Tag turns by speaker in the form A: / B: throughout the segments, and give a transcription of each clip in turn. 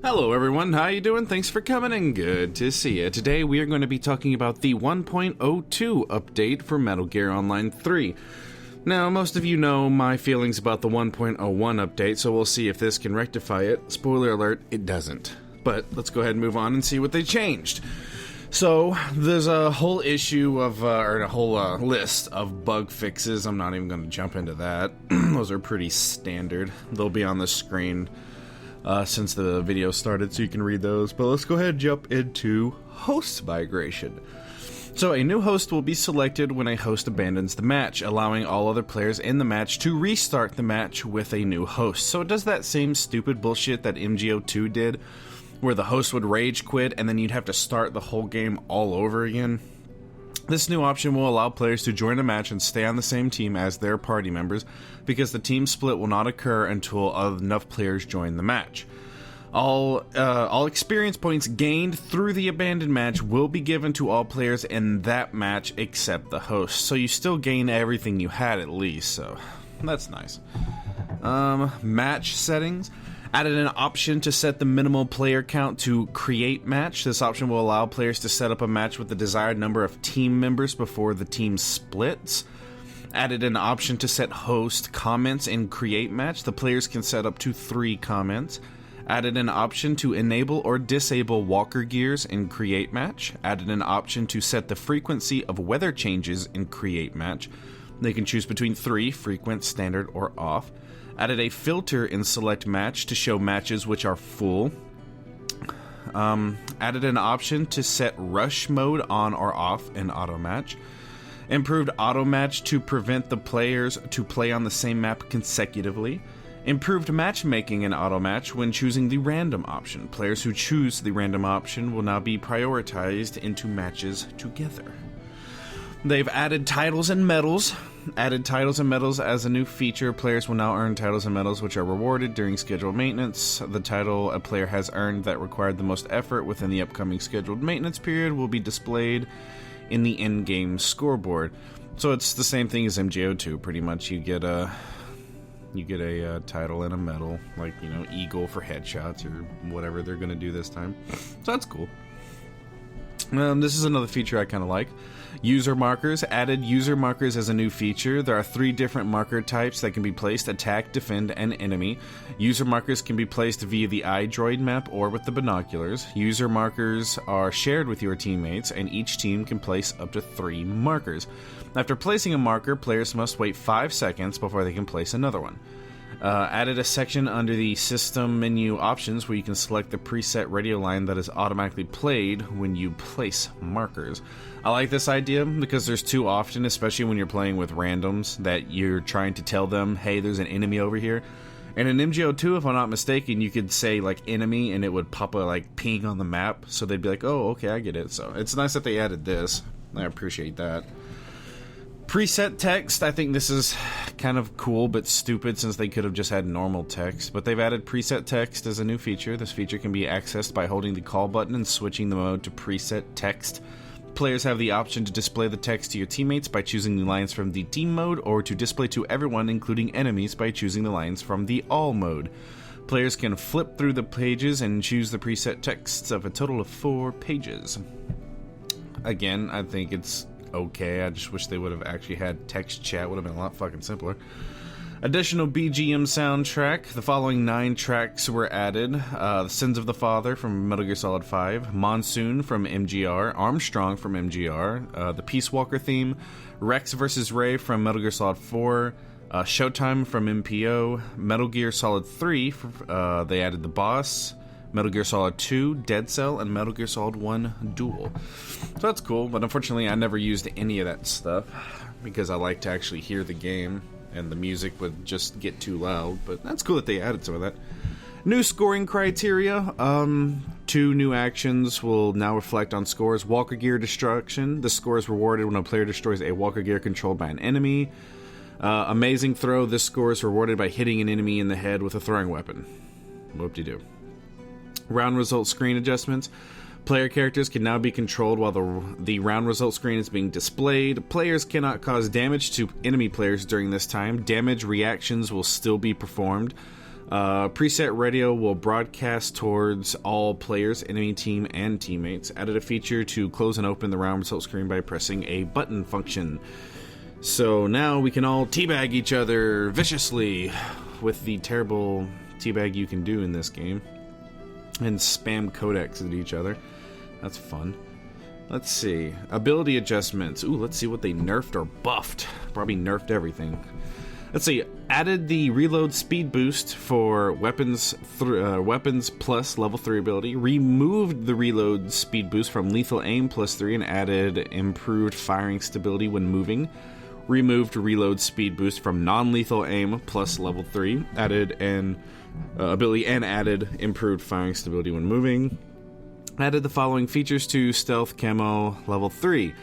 A: Hello everyone, how you doing? Thanks for coming and good to see you. Today we are going to be talking about the 1.02 update for Metal Gear Online 3. Now, most of you know my feelings about the 1.01 update, so we'll see if this can rectify it. Spoiler alert, it doesn't. But let's go ahead and move on and see what they changed. So, there's a whole issue of, or a whole list of bug fixes. I'm not even going to jump into that. Those are pretty standard. They'll be on the screen since the video started, so you can read those. But let's go ahead and jump into host migration. So a new host will be selected when a host abandons the match, allowing all other players in the match to restart the match with a new host. So it does that same stupid bullshit that MGO2 did, where the host would rage quit and then you'd have to start the whole game all over again. This new option will allow players to join a match and stay on the same team as their party members, because the team split will not occur until enough players join the match. All experience points gained through the abandoned match will be given to all players in that match except the host. So you still gain everything you had at least, so that's nice. Match settings. Added an option to set the minimal player count to create match. This option will allow players to set up a match with the desired number of team members before the team splits. Added an option to set host comments in create match. The players can set up to 3 comments. Added an option to enable or disable walker gears in create match. Added an option to set the frequency of weather changes in create match. They can choose between 3, frequent, standard, or off. Added a filter in select match to show matches which are full. Added an option to set rush mode on or off in auto match. Improved auto match to prevent the players to play on the same map consecutively. Improved matchmaking in auto match when choosing the random option. Players who choose the random option will now be prioritized into matches together. They've added titles and medals. Added titles and medals as a new feature. Players will now earn titles and medals which are rewarded during scheduled maintenance. The title a player has earned that required the most effort within the upcoming scheduled maintenance period will be displayed in the in-game scoreboard. So it's the same thing as MGO2, pretty much. You get a title and a medal, like, you know, Eagle for headshots or whatever they're going to do this time. So that's cool. This is another feature I kind of like. User markers. Added user markers as a new feature. There are 3 different marker types that can be placed: attack, defend, and enemy. User markers can be placed via the iDroid map or with the binoculars. User markers are shared with your teammates, and each team can place up to 3 markers. After placing a marker, players must wait 5 seconds before they can place another one. Added a section under the system menu options where you can select the preset radio line that is automatically played when you place markers. I like this idea because there's too often, especially when you're playing with randoms, that you're trying to tell them, hey, there's an enemy over here. And in MGO2, if I'm not mistaken, you could say like enemy and it would pop a like ping on the map, so they'd be like, oh, okay, I get it. So it's nice that they added this. I appreciate that. Preset text. I think this is kind of cool but stupid since they could have just had normal text, but they've added preset text as a new feature. This feature can be accessed by holding the call button and switching the mode to preset text. Players have the option to display the text to your teammates by choosing the lines from the team mode, or to display to everyone including enemies by choosing the lines from the all mode. Players can flip through the pages and choose the preset texts of a total of 4 pages. Again, I think it's okay. I just wish they would have actually had text chat. Would have been a lot fucking simpler. Additional BGM soundtrack. The following 9 tracks were added. Sins of the Father from Metal Gear Solid 5, Monsoon from MGR, Armstrong from MGR, the Peace Walker theme, Rex vs. Ray from Metal Gear Solid 4, Showtime from MPO, Metal Gear Solid 3, they added the boss, Metal Gear Solid 2, Dead Cell, and Metal Gear Solid 1 Duel. So that's cool, but unfortunately I never used any of that stuff because I like to actually hear the game, and the music would just get too loud, but that's cool that they added some of that. New scoring criteria. 2 new actions will now reflect on scores. Walker Gear Destruction. The score is rewarded when a player destroys a Walker Gear controlled by an enemy. Amazing Throw. This score is rewarded by hitting an enemy in the head with a throwing weapon. Whoop-de-doo. Round result screen adjustments. Player characters can now be controlled while the round result screen is being displayed. Players cannot cause damage to enemy players during this time. Damage reactions will still be performed. Preset radio will broadcast towards all players, enemy team, and teammates. Added a feature to close and open the round result screen by pressing a button function. So now we can all teabag each other viciously with the terrible teabag you can do in this game. And spam codex at each other. That's fun. Let's see. Ability adjustments. Ooh, let's see what they nerfed or buffed. Probably nerfed everything. Let's see. Added the reload speed boost for weapons plus level 3 ability. Removed the reload speed boost from lethal aim plus 3 and added improved firing stability when moving. Removed reload speed boost from non-lethal aim plus level 3. Added an ability and added improved firing stability when moving. Added the following features to stealth camo level 3.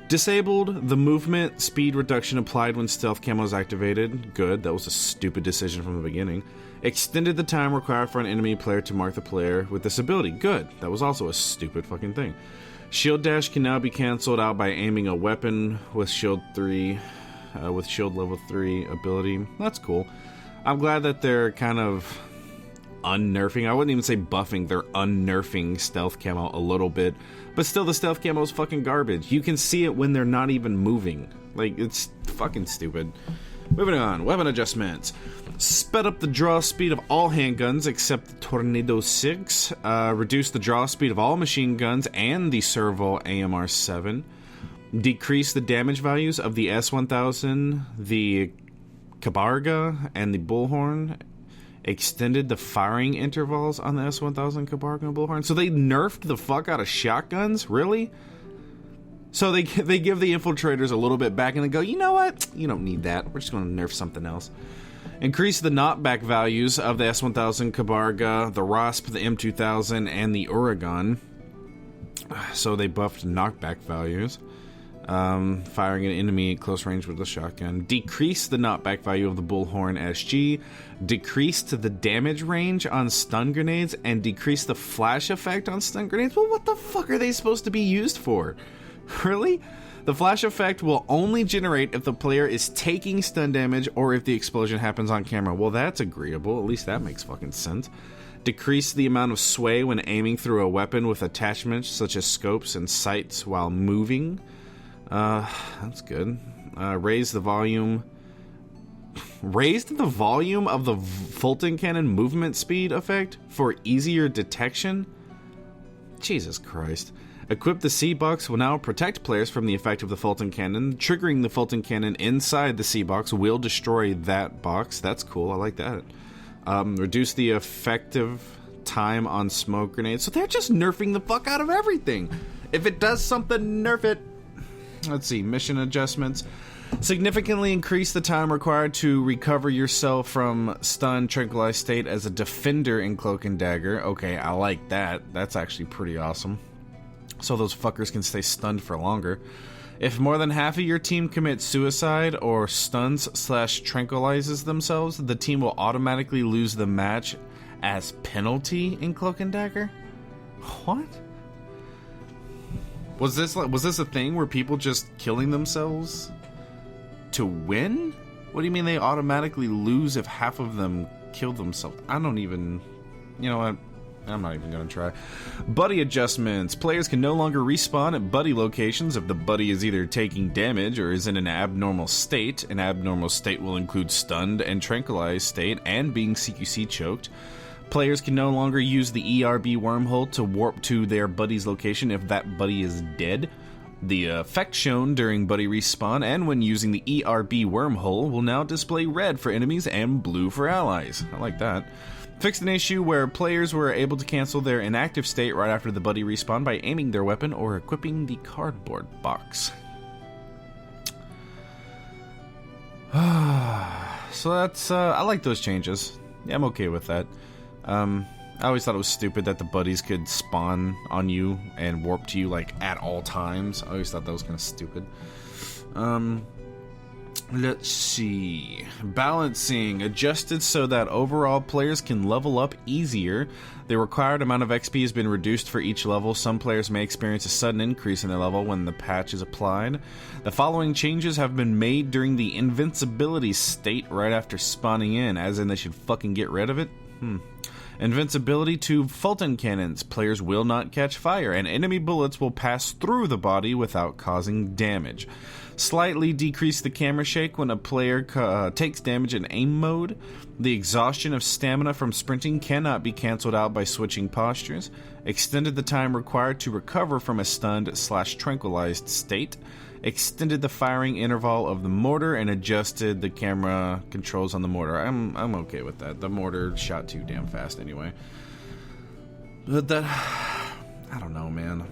A: Disabled the movement speed reduction applied when stealth camo is activated. Good, that was a stupid decision from the beginning. Extended the time required for an enemy player to mark the player with this ability. Good, that was also a stupid fucking thing. Shield dash can now be cancelled out by aiming a weapon with shield 3, with shield level 3 ability. That's cool. I'm glad that they're kind of unnerfing. I wouldn't even say buffing. They're unnerfing stealth camo a little bit. But still, the stealth camo is fucking garbage. You can see it when they're not even moving. Like, it's fucking stupid. Moving on. Weapon adjustments. Sped up the draw speed of all handguns except the Tornado 6. Reduced the draw speed of all machine guns and the Serval AMR-7. Decreased the damage values of the S1000, the Kabarga, and the Bullhorn. Extended the firing intervals on the S1000, Kabarga, and Bullhorn. So they nerfed the fuck out of shotguns? Really? So they give the infiltrators a little bit back and they go, you know what? You don't need that. We're just going to nerf something else. Increase the knockback values of the S1000, Kabarga, the Rasp, the M2000, and the Oregon. So they buffed knockback values. Firing an enemy at close range with a shotgun. Decrease the knockback value of the Bullhorn SG. Decrease the damage range on stun grenades. And decrease the flash effect on stun grenades. Well, what the fuck are they supposed to be used for? Really? The flash effect will only generate if the player is taking stun damage or if the explosion happens on camera. Well, that's agreeable. At least that makes fucking sense. Decrease the amount of sway when aiming through a weapon with attachments such as scopes and sights while moving. That's good. Raised the volume of the Fulton Cannon movement speed effect for easier detection. Jesus Christ. Equip the C-Box will now protect players from the effect of the Fulton Cannon. Triggering the Fulton Cannon inside the C-Box will destroy that box. That's cool. I like that. Reduce the effective time on smoke grenades. So they're just nerfing the fuck out of everything. If it does something, nerf it. Let's see, mission adjustments. Significantly increase the time required to recover yourself from stun, tranquilized state as a defender in Cloak and Dagger. Okay, I like that. That's actually pretty awesome. So those fuckers can stay stunned for longer. If more than half of your team commits suicide or stuns/tranquilizes themselves, the team will automatically lose the match as penalty in Cloak and Dagger? What? Was this a thing where people just killing themselves to win? What do you mean they automatically lose if half of them kill themselves? I don't even... You know what? I'm not even going to try. Buddy adjustments. Players can no longer respawn at buddy locations if the buddy is either taking damage or is in an abnormal state. An abnormal state will include stunned and tranquilized state and being CQC choked. Players can no longer use the ERB wormhole to warp to their buddy's location if that buddy is dead. The effect shown during buddy respawn and when using the ERB wormhole will now display red for enemies and blue for allies. I like that. Fixed an issue where players were able to cancel their inactive state right after the buddy respawn by aiming their weapon or equipping the cardboard box. So that's, I like those changes. Yeah, I'm okay with that. I always thought it was stupid that the buddies could spawn on you and warp to you, like, at all times. I always thought that was kind of stupid. Let's see. Balancing. Adjusted so that overall players can level up easier. The required amount of XP has been reduced for each level. Some players may experience a sudden increase in their level when the patch is applied. The following changes have been made during the invincibility state right after spawning in, as in they should fucking get rid of it? Invincibility to Fulton cannons. Players will not catch fire, and enemy bullets will pass through the body without causing damage. Slightly decrease the camera shake when a player takes damage in aim mode. The exhaustion of stamina from sprinting cannot be cancelled out by switching postures. Extended the time required to recover from a stunned/tranquilized state. Extended the firing interval of the mortar and adjusted the camera controls on the mortar. I'm okay with that. The mortar shot too damn fast anyway. But that, I don't know, man.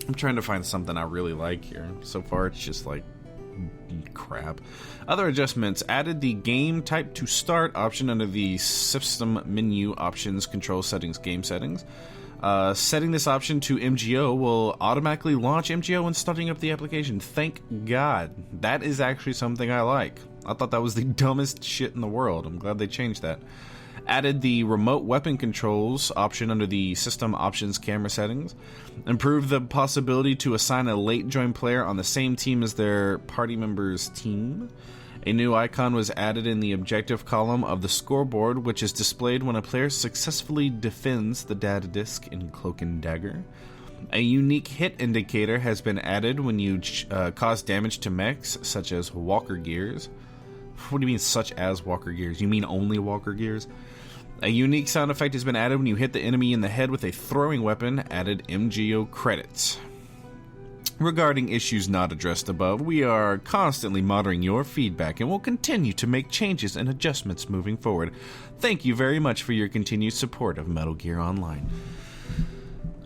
A: I'm trying to find something I really like here. So far, it's just like crap. Other adjustments. Added the game type to start option under the system menu options, control settings, game settings. Setting this option to MGO will automatically launch MGO when starting up the application. Thank God. That is actually something I like. I thought that was the dumbest shit in the world. I'm glad they changed that. Added the remote weapon controls option under the system options camera settings. Improved the possibility to assign a late join player on the same team as their party member's team. A new icon was added in the objective column of the scoreboard, which is displayed when a player successfully defends the data disk in Cloak and Dagger. A unique hit indicator has been added when you cause damage to mechs, such as Walker Gears. What do you mean, such as Walker Gears? You mean only Walker Gears? A unique sound effect has been added when you hit the enemy in the head with a throwing weapon. Added MGO credits. Regarding issues not addressed above, we are constantly monitoring your feedback and will continue to make changes and adjustments moving forward. Thank you very much for your continued support of Metal Gear Online.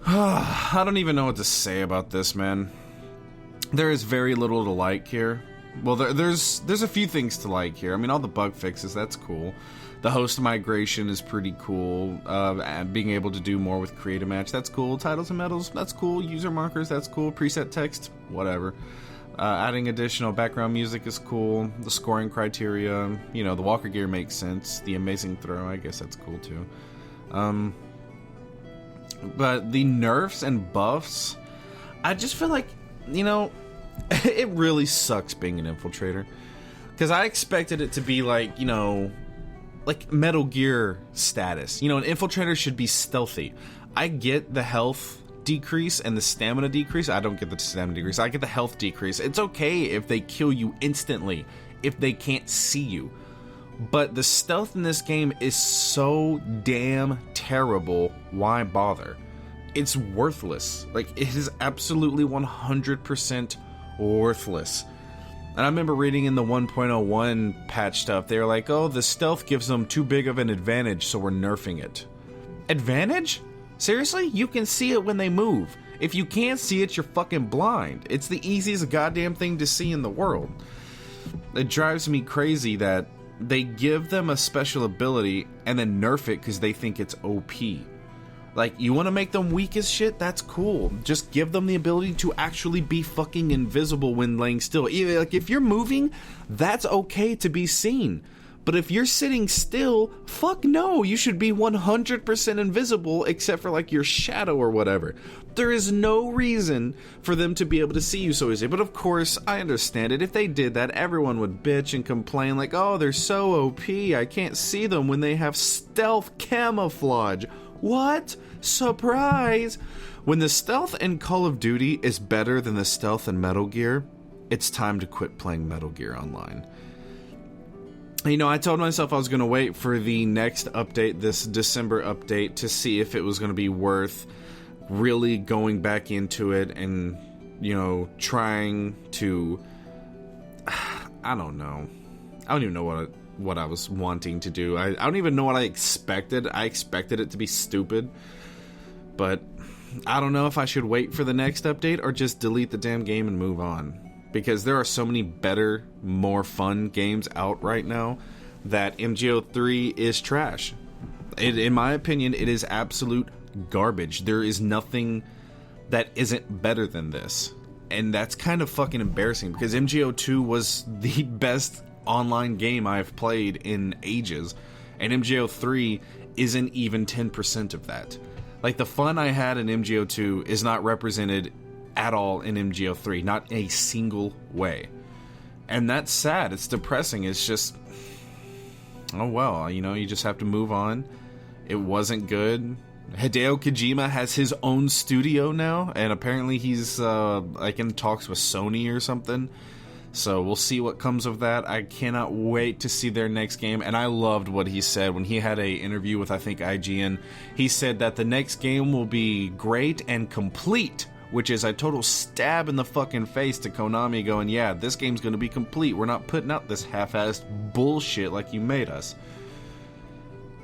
A: I don't even know what to say about this, man. There is very little to like here. Well, there's a few things to like here. I mean, all the bug fixes, that's cool. The host migration is pretty cool. Being able to do more with Create a Match, that's cool. Titles and medals, that's cool. User markers, that's cool. Preset text, whatever. Adding additional background music is cool. The scoring criteria, you know, the Walker Gear makes sense. The amazing throw, I guess that's cool too. But the nerfs and buffs, I just feel like, you know, it really sucks being an infiltrator. Because I expected it to be like, you know, like Metal Gear status. You know, an infiltrator should be stealthy. I get the health decrease and the stamina decrease. I don't get the stamina decrease. I get the health decrease. It's okay if they kill you instantly, if they can't see you. But the stealth in this game is so damn terrible. Why bother? It's worthless. Like, it is absolutely 100% worthless. And I remember reading in the 1.01 patch stuff, they were like, oh, the stealth gives them too big of an advantage, so we're nerfing it. Advantage? Seriously? You can see it when they move. If you can't see it, you're fucking blind. It's the easiest goddamn thing to see in the world. It drives me crazy that they give them a special ability and then nerf it because they think it's OP. Like, you want to make them weak as shit? That's cool. Just give them the ability to actually be fucking invisible when laying still. Like, if you're moving, that's okay to be seen. But if you're sitting still, fuck no, you should be 100% invisible except for, like, your shadow or whatever. There is no reason for them to be able to see you so easily. But of course, I understand it. If they did that, everyone would bitch and complain like, oh, they're so OP, I can't see them when they have stealth camouflage. What? Surprise! When the stealth in Call of Duty is better than the stealth in Metal Gear, it's time to quit playing Metal Gear Online. You know, I told myself I was going to wait for the next update, this December update, to see if it was going to be worth really going back into it and, you know, trying to... I don't know. I don't even know what I was wanting to do. I don't even know what I expected. I expected it to be stupid. But I don't know if I should wait for the next update or just delete the damn game and move on. Because there are so many better, more fun games out right now that MGO3 is trash. In my opinion, it is absolute garbage. There is nothing that isn't better than this. And that's kind of fucking embarrassing because MGO2 was the best online game I've played in ages, and MGO3 isn't even 10% of that. Like, the fun I had in MGO2 is not represented at all in MGO3, not a single way. And that's sad. It's depressing. It's just, oh well, you know, you just have to move on. It wasn't good. Hideo Kojima has his own studio now, and apparently he's like in talks with Sony or something. So we'll see what comes of that. I cannot wait to see their next game. And I loved what he said when he had a interview with, I think, IGN. He said that the next game will be great and complete, which is a total stab in the fucking face to Konami, going, yeah, this game's going to be complete. We're not putting out this half-assed bullshit like you made us.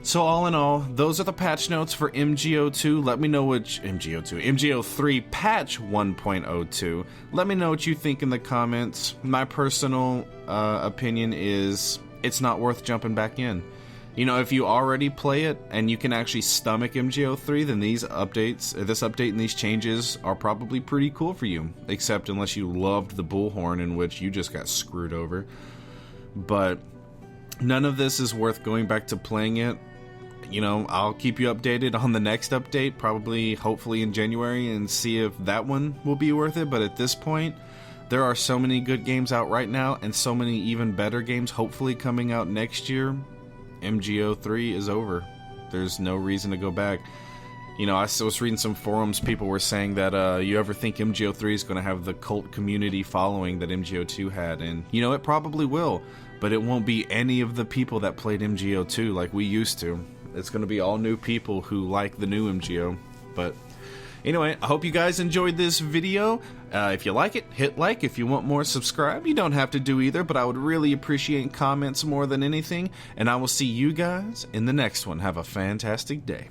A: So all in all, those are the patch notes for MGO2. Let me know which MGO3 patch 1.02. Let me know what you think in the comments. My personal opinion is it's not worth jumping back in. You know, if you already play it and you can actually stomach MGO3, then this update and these changes are probably pretty cool for you. Except unless you loved the bullhorn, in which you just got screwed over. But none of this is worth going back to playing it. You know, I'll keep you updated on the next update, probably, hopefully in January, and see if that one will be worth it. But at this point, there are so many good games out right now, and so many even better games hopefully coming out next year. MGO3 is over. There's no reason to go back. You know, I was reading some forums, people were saying that, you ever think MGO3 is going to have the cult community following that MGO2 had? And, you know, it probably will, but it won't be any of the people that played MGO2 like we used to. It's going to be all new people who like the new MGO. But anyway, I hope you guys enjoyed this video. If you like it, hit like. If you want more, subscribe. You don't have to do either, but I would really appreciate comments more than anything. And I will see you guys in the next one. Have a fantastic day.